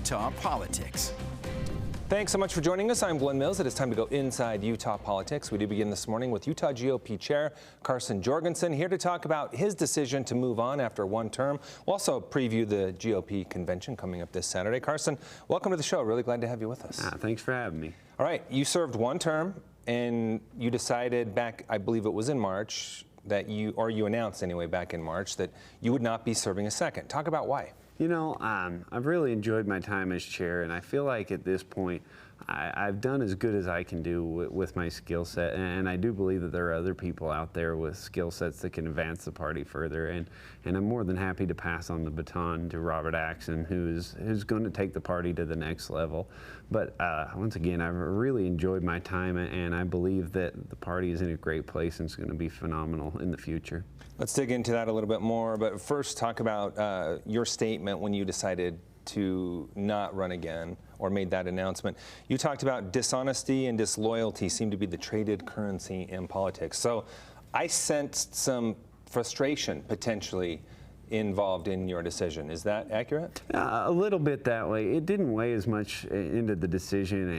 Utah politics. Thanks so much for joining us. I'm Glenn Mills. It is time to go inside Utah politics. We do begin this morning with Utah GOP Chair Carson Jorgensen, here to talk about his decision to move on after one term. We'll also preview the GOP convention coming up this Saturday. Carson, welcome to the show. Really glad to have you with us. Thanks for having me. All right, you served one term, and you decided back, I believe it was in March, that you announced anyway back in March, that you would not be serving a second. Talk about why. You know, I've really enjoyed my time as chair, and I feel like at this point I've done as good as I can do with my skill set, and I do believe that there are other people out there with skill sets that can advance the party further, and I'm more than happy to pass on the baton to Robert Axon, who's going to take the party to the next level. But once again, I've really enjoyed my time, and I believe that the party is in a great place and it's going to be phenomenal in the future. Let's dig into that a little bit more, but first talk about your statement when you decided to not run again or made that announcement. You talked about dishonesty and disloyalty seem to be the traded currency in politics. So I sensed some frustration potentially involved in your decision. Is that accurate? A little bit that way. It didn't weigh as much into the decision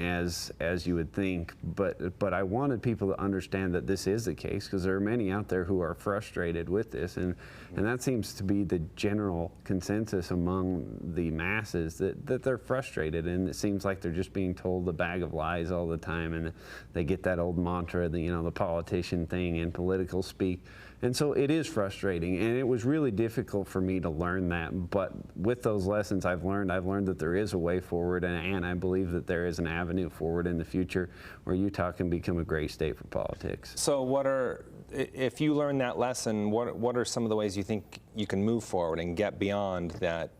as you would think, but I wanted people to understand that this is the case, because there are many out there who are frustrated with this, and that seems to be the general consensus among the masses, that they're frustrated, and it seems like they're just being told a bag of lies all the time, and they get that old mantra, the politician thing in political speak. And so it is frustrating, and it was really difficult for me to learn that. But with those lessons I've learned that there is a way forward, and I believe that there is an avenue forward in the future where Utah can become a great state for politics. So if you learn that lesson, what are some of the ways you think you can move forward and get beyond that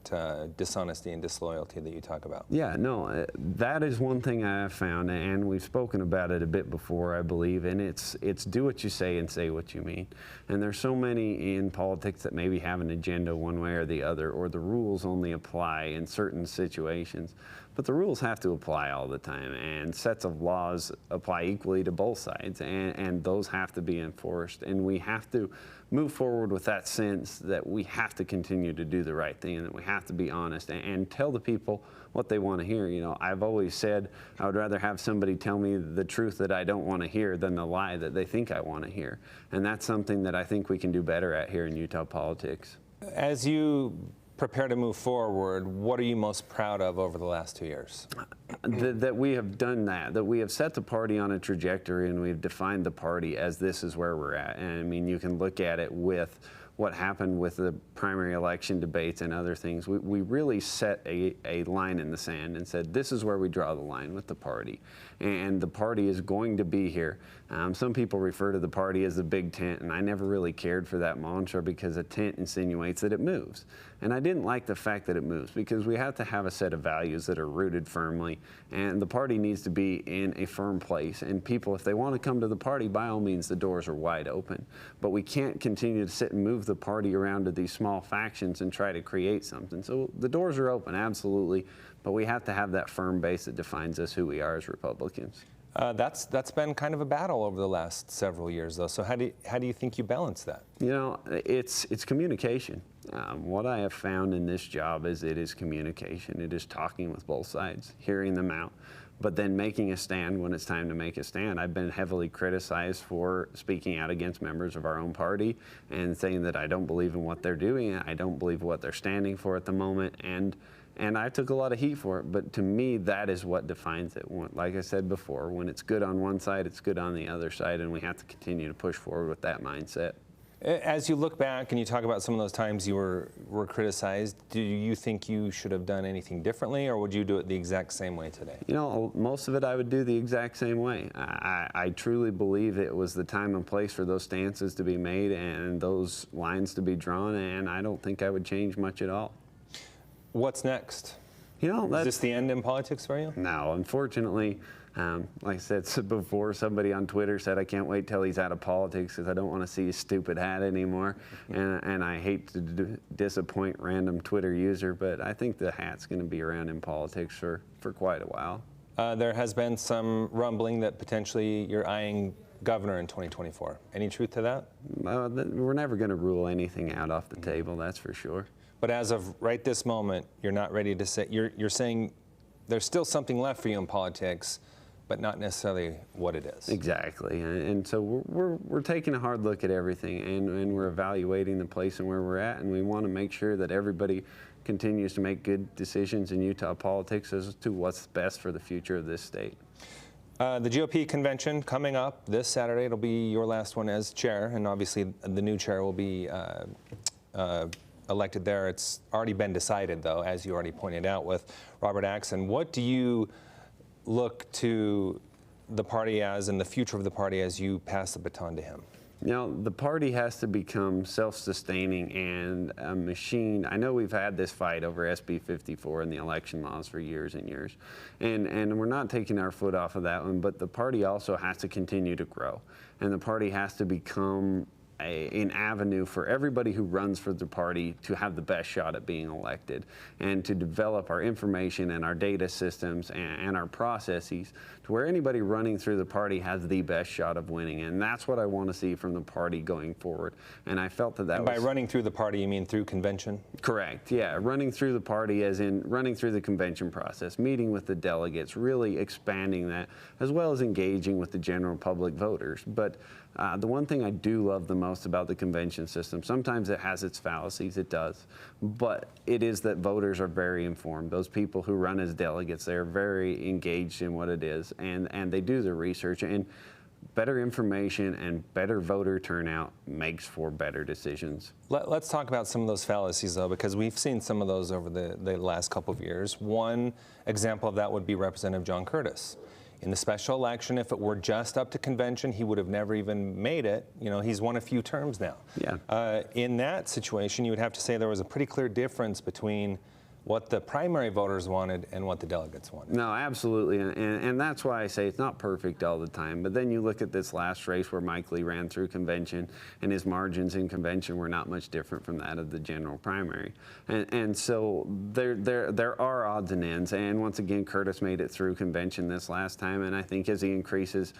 dishonesty and disloyalty that you talk about? Yeah, no, that is one thing I have found, and we've spoken about it a bit before, I believe, and it's do what you say and say what you mean. And there's so many in politics that maybe have an agenda one way or the other, or the rules only apply in certain situations. But the rules have to apply all the time, and sets of laws apply equally to both sides, and those have to be enforced. And we have to move forward with that sense that we have to continue to do the right thing, and that we have to be honest and tell the people what they want to hear. You know, I've always said I would rather have somebody tell me the truth that I don't want to hear than the lie that they think I want to hear. And that's something that I think we can do better at here in Utah politics. As you prepare to move forward, what are you most proud of over the last 2 years? That we have done that we have set the party on a trajectory, and we've defined the party as this is where we're at. And I mean, you can look at it with what happened with the primary election debates and other things. We really set a line in the sand and said, this is where we draw the line with the party. And the party is going to be here. Some people refer to the party as the big tent, and I never really cared for that mantra, because a tent insinuates that it moves. And I didn't like the fact that it moves, because we have to have a set of values that are rooted firmly, and the party needs to be in a firm place. And people, if they want to come to the party, by all means, the doors are wide open. But we can't continue to sit and move the party around to these small factions and try to create something. So the doors are open, absolutely, but we have to have that firm base that defines us, who we are as Republicans. That's been kind of a battle over the last several years, though. So how do you think you balance that? You know, it's communication. What I have found in this job is it is communication. It is talking with both sides, hearing them out, but then making a stand when it's time to make a stand. I've been heavily criticized for speaking out against members of our own party and saying that I don't believe in what they're doing, I don't believe what they're standing for at the moment, and I took a lot of heat for it, but to me, that is what defines it. Like I said before, when it's good on one side, it's good on the other side, and we have to continue to push forward with that mindset. As you look back and you talk about some of those times you were criticized, do you think you should have done anything differently, or would you do it the exact same way today? You know, most of it I would do the exact same way. I truly believe it was the time and place for those stances to be made and those lines to be drawn, and I don't think I would change much at all. What's next? You know, is this the end in politics for you? No, unfortunately. Like I said before, somebody on Twitter said, I can't wait till he's out of politics because I don't want to see his stupid hat anymore. And I hate to disappoint random Twitter user, but I think the hat's going to be around in politics for quite a while. There has been some rumbling that potentially you're eyeing governor in 2024. Any truth to that? We're never going to rule anything out off the table, that's for sure. But as of right this moment, you're not ready to say, you're saying there's still something left for you in politics, but not necessarily what it is. Exactly, and so we're taking a hard look at everything, and we're evaluating the place and where we're at, and we want to make sure that everybody continues to make good decisions in Utah politics as to what's best for the future of this state. The GOP convention coming up this Saturday. It'll be your last one as chair, and obviously the new chair will be elected there. It's already been decided, though, as you already pointed out, with Robert Axon. What do you look to the party as, and the future of the party as you pass the baton to him? You know, the party has to become self-sustaining and a machine. I know we've had this fight over SB 54 and the election laws for years and years, and we're not taking our foot off of that one, but the party also has to continue to grow, and the party has to become an avenue for everybody who runs for the party to have the best shot at being elected, and to develop our information and our data systems and our processes to where anybody running through the party has the best shot of winning. And that's what I want to see from the party going forward. And I felt that By running through the party, you mean through convention? Correct, yeah. Running through the party as in running through the convention process, meeting with the delegates, really expanding that, as well as engaging with the general public voters. But the one thing I do love the most about the convention system, sometimes it has its fallacies, it does, but it is that voters are very informed. Those people who run as delegates, they're very engaged in what it is, and they do their research, and better information and better voter turnout makes for better decisions. Let's talk about some of those fallacies, though, because we've seen some of those over the last couple of years. One example of that would be Representative John Curtis. In the special election, if it were just up to convention, he would have never even made it. You know, he's won a few terms now. Yeah. In that situation, you would have to say there was a pretty clear difference between what the primary voters wanted and what the delegates wanted. No, absolutely, and that's why I say it's not perfect all the time. But then you look at this last race where Mike Lee ran through convention, and his margins in convention were not much different from that of the general primary. And so there are odds and ends. And once again, Curtis made it through convention this last time, and I think as he increases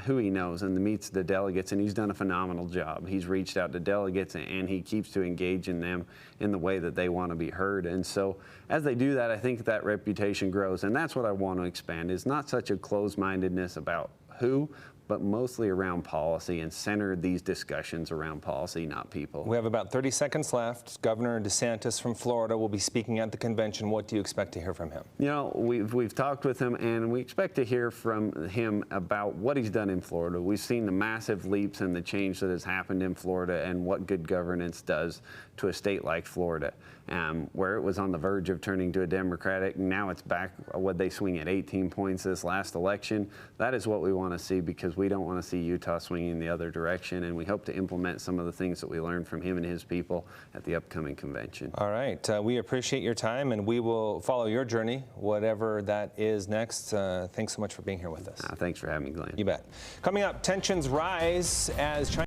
who he knows and meets the delegates, and he's done a phenomenal job. He's reached out to delegates, and he keeps to engage in them in the way that they want to be heard. And so as they do that, I think that reputation grows, and that's what I want to expand, is not such a closed-mindedness about who, but mostly around policy, and center these discussions around policy, not people. We have about 30 seconds left. Governor DeSantis from Florida will be speaking at the convention. What do you expect to hear from him? You know, we've talked with him, and we expect to hear from him about what he's done in Florida. We've seen the massive leaps and the change that has happened in Florida, and what good governance does to a state like Florida, where it was on the verge of turning to a Democratic. Now it's back, what they swing at 18 points this last election. That is what we want to see, because we don't want to see Utah swinging the other direction, and we hope to implement some of the things that we learned from him and his people at the upcoming convention. All right. We appreciate your time, and we will follow your journey, whatever that is next. Thanks so much for being here with us. Thanks for having me, Glenn. You bet. Coming up, tensions rise as China